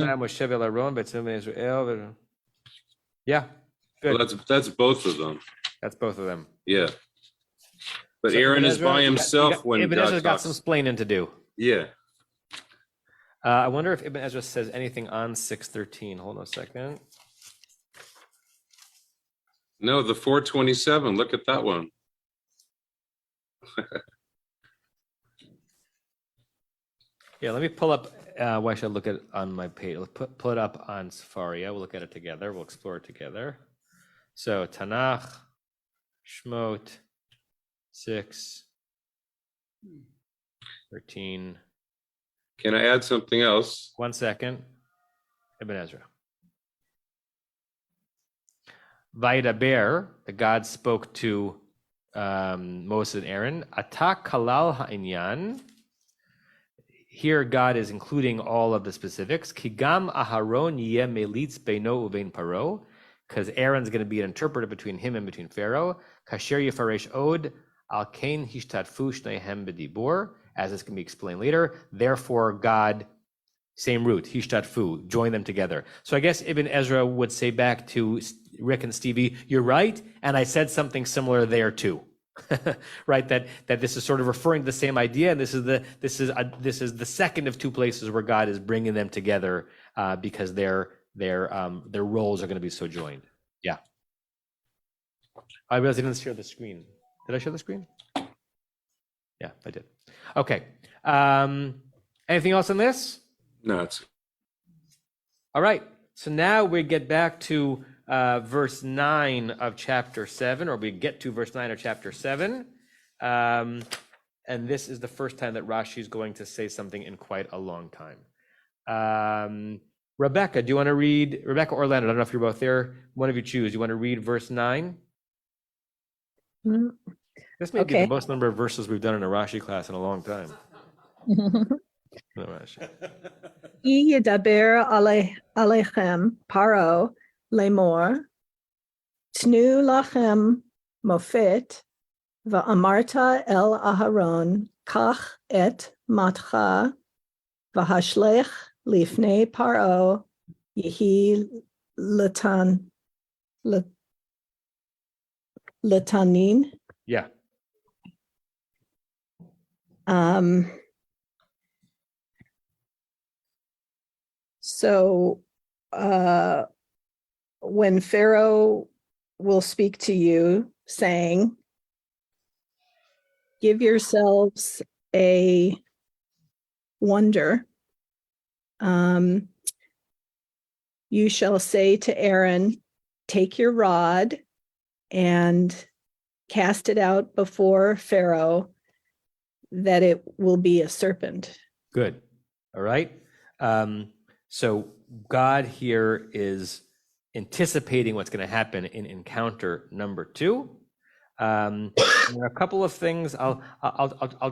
Yeah. Good. Well, that's both of them. That's both of them. Yeah. But So Aaron is by himself when Ibn God Ezra's got talks. some splaining to do. Yeah. I wonder if Ibn Ezra says anything on 6:13. Hold on a second. No, the 4:27. Look at that one. Yeah, let me pull up. Why should I look at it on my page? Let's pull it up on Safari. We'll look at it together. We'll explore it together. So Tanakh, Shemot, 6:13. Can I add something else? 1 second. Ibn Ezra. Vaidaber, the God spoke to Moses and Aaron, Ata kalal ha'inyan. Here, God is including all of the specifics. Kigam Aharon yeh melitz beino uvein paro, because Aaron's going to be an interpreter between him and between Pharaoh. Kasher yefaresh od al kain hishtatfu shnehem b'dibur, as this can be explained later. Therefore, God, same root, hishtatfu, join them together. So I guess Ibn Ezra would say back to Rick and Stevie, you're right, and I said something similar there too. Right, that this is sort of referring to the same idea, and this is the second of two places where God is bringing them together because their roles are going to be so joined. Yeah. I realized I didn't share the screen. Did I share the screen? Yeah, I did. Okay. Anything else on this? No, it's all right. So now we get back to verse 9 of chapter 7, or we get to verse 9 of chapter 7. And this is the first time that Rashi is going to say something in quite a long time. Rebecca, do you want to read? Rebecca or Leonard, I don't know if you're both there. One of you choose. You want to read verse 9? This may be the most number of verses we've done in a Rashi class in a long time. No, Rashi. Yedaber alechem paro lemor tnu lachem mofet va'amarta el Aharon kach et matcha v'hashlech lifnei paro yehi letanin. Yeah. So when Pharaoh will speak to you saying, give yourselves a wonder, you shall say to Aaron, take your rod and cast it out before Pharaoh, that it will be a serpent. Good. All right. So God here is anticipating what's going to happen in encounter number 2. There are a couple of things. I'll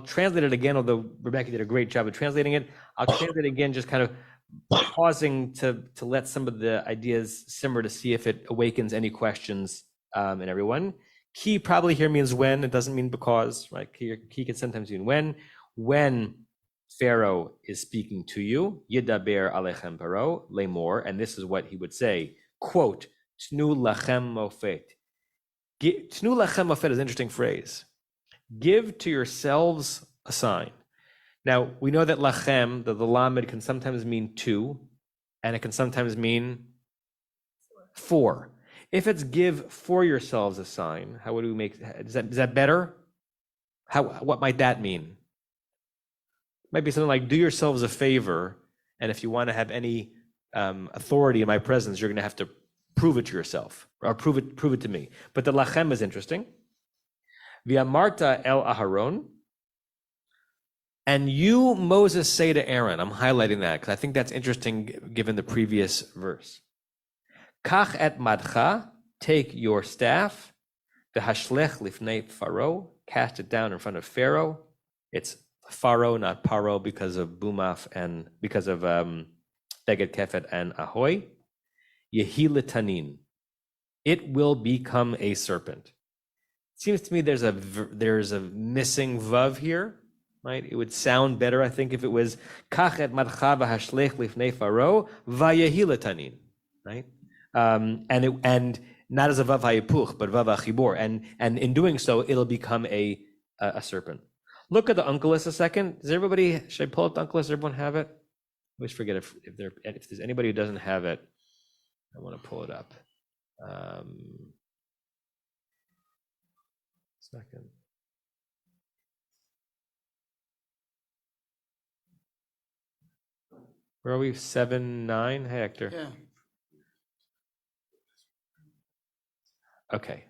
translate it again, although Rebecca did a great job of translating it. I'll translate it again, just kind of pausing to let some of the ideas simmer to see if it awakens any questions in everyone. Ki probably here means when. It doesn't mean because, right? Ki can sometimes mean when. When Pharaoh is speaking to you, Yedaber alechem paro lemor, and this is what he would say, quote, Tnu lachem mofet. Tnu lachem mofet is an interesting phrase. Give to yourselves a sign. Now, we know that lachem, the lamed, can sometimes mean two, and it can sometimes mean four. If it's give for yourselves a sign, how would we make, is that better? What might that mean? Might be something like, do yourselves a favor, and if you want to have any authority in my presence, you're going to have to prove it to yourself, or prove it to me. But the lachem is interesting. V'amarta el Aharon, and you, Moses, say to Aaron. I'm highlighting that because I think that's interesting given the previous verse. Kach et madcha, take your staff, v'hashlech lifnei Pharaoh, cast it down in front of Pharaoh. It's Pharaoh, not Paro, because of Bumaf and because of Beged Kefet and Ahoy. Yehi letanin, it will become a serpent. Seems to me there's a missing vav here, right? It would sound better, I think, if it was Kach et madcha v'hashlech lifnei Pharaoh v'yehi letanin, right? And not as a vav hayipuch, but vav achibor, and in doing so, it'll become a serpent. Look at the Onkelos a second. Should I pull up the Onkelos? Does everyone have it? I always forget if there's anybody who doesn't have it. I want to pull it up. Second. Where are we? 7:9. Hey, Hector. Yeah. Okay.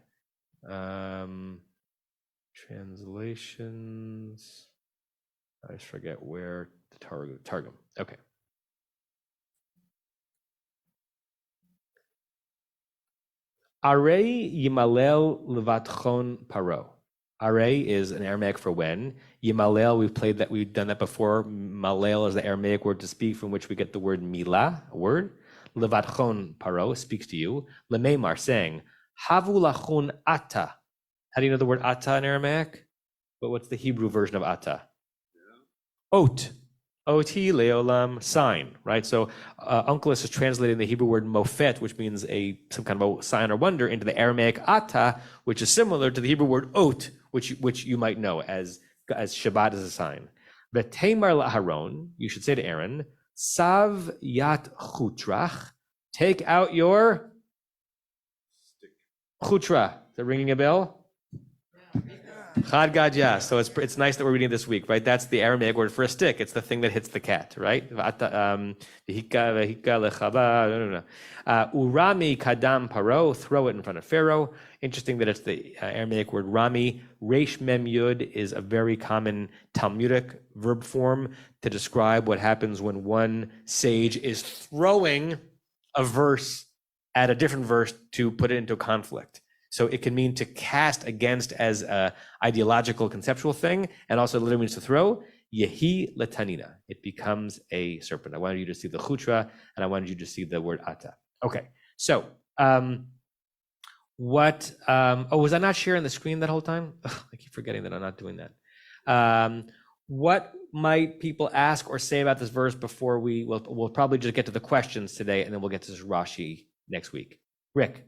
Translations. I just forget where the Targum. Okay. Arei yimalel levatchon paro. Are is an Aramaic for when. Yimalel, we've done that before. Malel is the Aramaic word to speak, from which we get the word milah, a word. Levatchon paro, speaks to you. Lememar, saying, havu lachon ata. How do you know the word ata in Aramaic? But what's the Hebrew version of ata? Ot. Oti leolam, sign, right? So Onkelos is translating the Hebrew word mofet, which means some kind of a sign or wonder, into the Aramaic ata, which is similar to the Hebrew word ot, which you might know as Shabbat is a sign. V'teimar la'Aharon, you should say to Aaron, sav yat chutrach, take out your chutra. Is that ringing a bell? Chad gadya. So it's nice that we're reading this week, right? That's the Aramaic word for a stick. It's the thing that hits the cat, right? Urami kadam paro, throw it in front of Pharaoh. Interesting that it's the Aramaic word rami. Resh mem yud is a very common Talmudic verb form to describe what happens when one sage is throwing a verse at a different verse to put it into conflict. So it can mean to cast against as a ideological, conceptual thing, and also literally means to throw. Yehi letanina. It becomes a serpent. I wanted you to see the chutra, and I wanted you to see the word ata. Okay, so was I not sharing the screen that whole time? Ugh, I keep forgetting that I'm not doing that. What might people ask or say about this verse before we'll probably just get to the questions today, and then we'll get to this Rashi next week. Rick.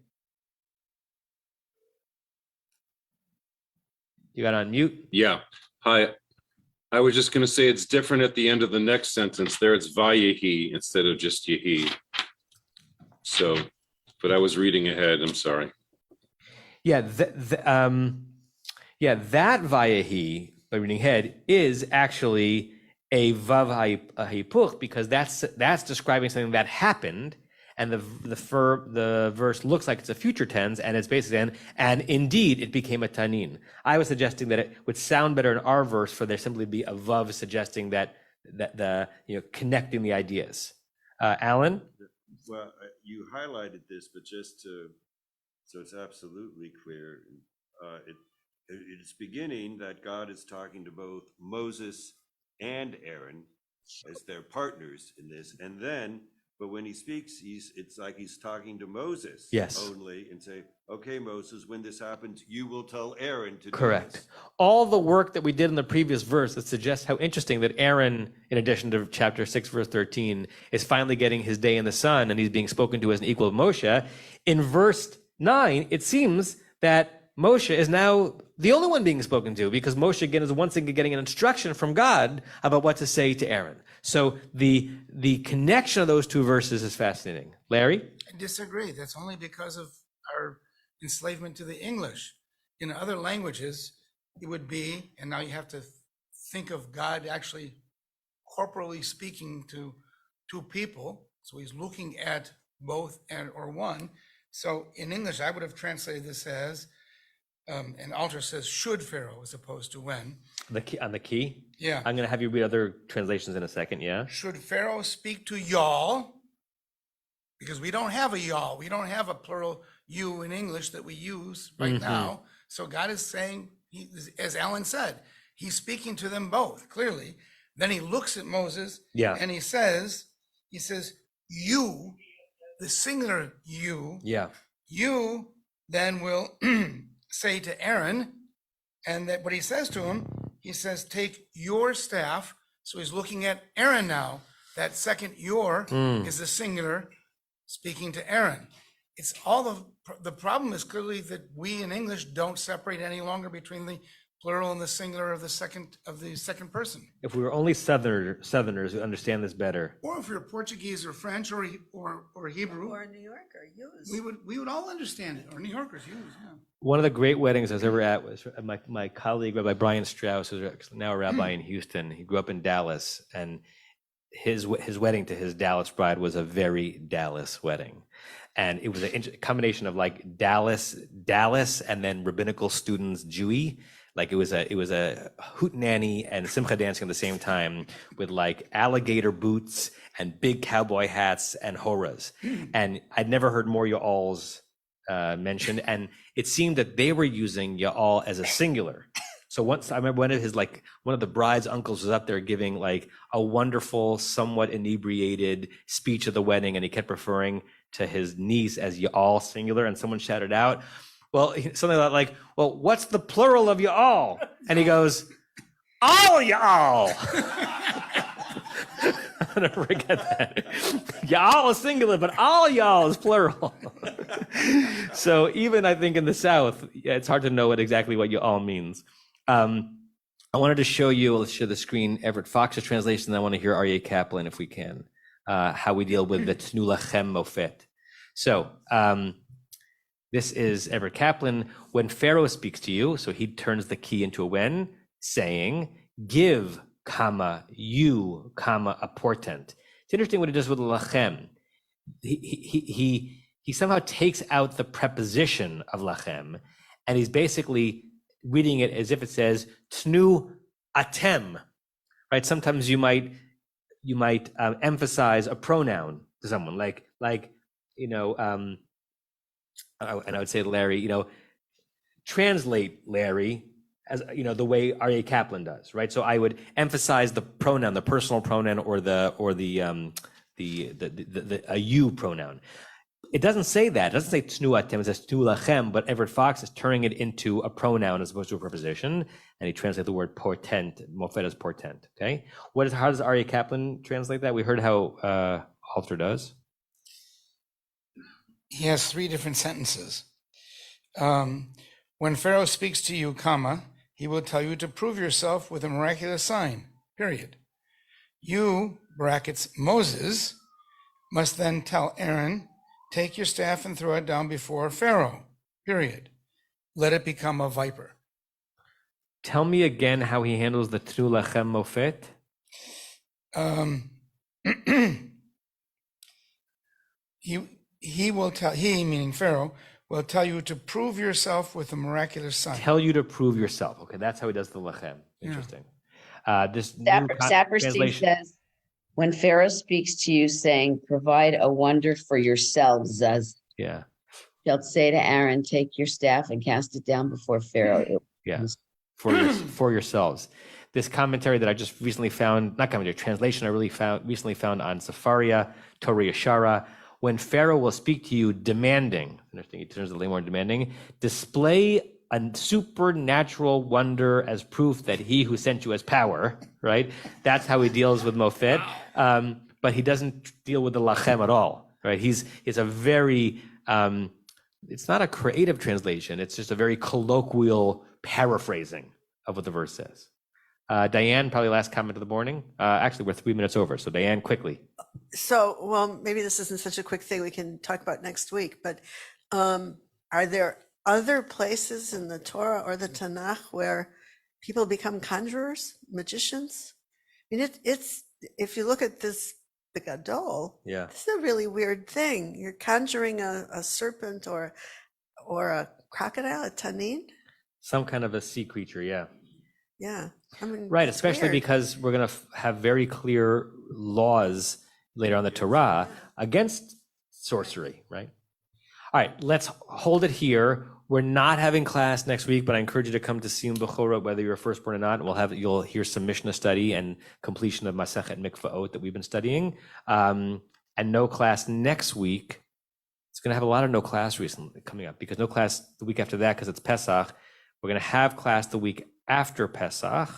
You got on mute? Yeah. Hi. I was just going to say it's different at the end of the next sentence. There it's Vayehi instead of just Yehi. So, but I was reading ahead. I'm sorry. Yeah. That Vayehi, by reading ahead, is actually a Vav HaHipuch, because that's describing something that happened. And the verse looks like it's a future tense, and it's basically and indeed it became a tanin. I was suggesting that it would sound better in our verse for there simply be a vav, suggesting that the connecting the ideas. Alan? Well, you highlighted this, but just so it's absolutely clear, it's beginning that God is talking to both Moses and Aaron as their partners in this, and then. But when he speaks, it's like he's talking to Moses only, and say, okay, Moses, when this happens, you will tell Aaron to do this. All the work that we did in the previous verse that suggests how interesting that Aaron, in addition to chapter 6, verse 13, is finally getting his day in the sun, and he's being spoken to as an equal of Moshe. In verse 9, it seems that Moshe is now the only one being spoken to, because Moshe again is once again getting an instruction from God about what to say to Aaron. So the connection of those two verses is fascinating. Larry? I disagree. That's only because of our enslavement to the English. In other languages, it would be, and now you have to think of God actually corporally speaking to two people. So he's looking at both or one. So in English, I would have translated this as, and Alter says should Pharaoh as opposed to when. On the key? Yeah. I'm going to have you read other translations in a second, yeah? Should Pharaoh speak to y'all? Because we don't have a y'all. We don't have a plural you in English that we use right now. So God is saying, as Alan said, he's speaking to them both, clearly. Then he looks at Moses and he says, you, the singular you, you then will say to Aaron, and that what he says to him, he says, take your staff. So he's looking at Aaron now. That second your is the singular speaking to Aaron. It's all the problem is clearly that we in English don't separate any longer between the plural and the singular of the second person. If we were only Southerners who understand this better. Or if you're Portuguese or French or Hebrew. Or New Yorker, use. We would all understand it, or New Yorkers use, yeah. One of the great weddings I was ever at was my colleague, Rabbi Brian Strauss, who's now a rabbi in Houston. He grew up in Dallas, and his wedding to his Dallas bride was a very Dallas wedding. And it was a combination of like Dallas, and then rabbinical students, Jewy. Like it was a hootenanny and simcha dancing at the same time, with like alligator boots and big cowboy hats and horas. And I'd never heard more ya'als mentioned, and it seemed that they were using ya'al as a singular. So once I remember one of the bride's uncles was up there giving like a wonderful, somewhat inebriated speech at the wedding, and he kept referring to his niece as y'all singular, and someone shouted out, well, something like, well, what's the plural of y'all? And he goes, all y'all. I'll never forget that. Y'all is singular, but all y'all is plural. So even I think in the South, it's hard to know exactly what y'all means. I wanted to show you, let's share the screen, Everett Fox's translation, and I want to hear Aryeh Kaplan, if we can, how we deal with the Tnu Lachem Mofet. So this is Everett Kaplan. When Pharaoh speaks to you, so he turns the key into a when, saying, give, comma, you, comma, a portent. It's interesting what he does with lachem. He somehow takes out the preposition of lachem, and he's basically reading it as if it says tnu atem, right? Sometimes you might emphasize a pronoun to someone, like and I would say to Larry, translate Larry, as the way Aryeh Kaplan does, right? So I would emphasize the pronoun, the personal pronoun, or the you pronoun. It doesn't say that. It doesn't say tnu atem. It says tnu lachem. But Everett Fox is turning it into a pronoun as opposed to a preposition, and he translates the word portent, mofet, as portent. Okay. How does Aryeh Kaplan translate that? We heard how Alter does. He has 3 different sentences. When Pharaoh speaks to you, comma, he will tell you to prove yourself with a miraculous sign, period. You, brackets, Moses, must then tell Aaron, take your staff and throw it down before Pharaoh, period. Let it become a viper. Tell me again how he handles the tnu lachem mofet. He, meaning Pharaoh, will tell you to prove yourself with a miraculous sign. Tell you to prove yourself. Okay, that's how he does the lachem. Interesting. This Saperstein says, when Pharaoh speaks to you, saying, provide a wonder for yourselves, as shalt say to Aaron, take your staff and cast it down before Pharaoh. For yourselves. This commentary that I just recently found, not commentary, translation I recently found on Sefaria, Torah Yeshara. When Pharaoh will speak to you demanding, interesting, he turns the more demanding, display a supernatural wonder as proof that he who sent you has power, right? That's how he deals with Mofet. But he doesn't deal with the lachem at all, right? He's a very, it's not a creative translation. It's just a very colloquial paraphrasing of what the verse says. Diane, probably last comment of the morning. Actually, we're 3 minutes over. So Diane, quickly. So, well, maybe this isn't such a quick thing we can talk about next week, but are there other places in the Torah or the Tanakh where people become conjurers, magicians? I mean, it's if you look at this, the Gadol, this is a really weird thing. You're conjuring a serpent or a crocodile, a tanin. Some kind of a sea creature, Yeah. I mean, right, especially weird. Because we're going to have very clear laws later on the Torah against sorcery, right? All right, let's hold it here. We're not having class next week, but I encourage you to come to Siyum Bechora, whether you're a firstborn or not. You'll hear some Mishnah study and completion of Masechet Mikvaot that we've been studying. And no class next week. It's going to have a lot of no class recently coming up, because no class the week after that, because it's Pesach. We're going to have class the week after Pesach,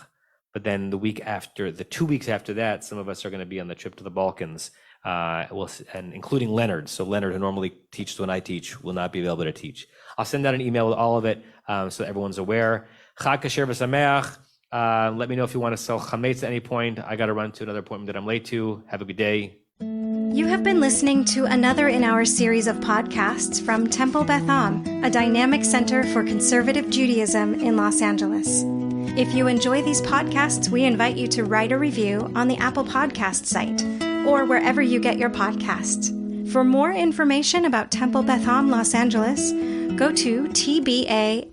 but then the 2 weeks after that, some of us are going to be on the trip to the Balkans, and including Leonard. So Leonard, who normally teaches when I teach, will not be available to teach. I'll send out an email with all of it, so everyone's aware. Chag Kasher V'Sameach. Let me know if you want to sell chametz at any point. I got to run to another appointment that I'm late to. Have a good day. You have been listening to another in our series of podcasts from Temple Beth Am, a dynamic center for conservative Judaism in Los Angeles. If you enjoy these podcasts, we invite you to write a review on the Apple Podcast site or wherever you get your podcasts. For more information about Temple Beth Am Los Angeles, go to tbala.org.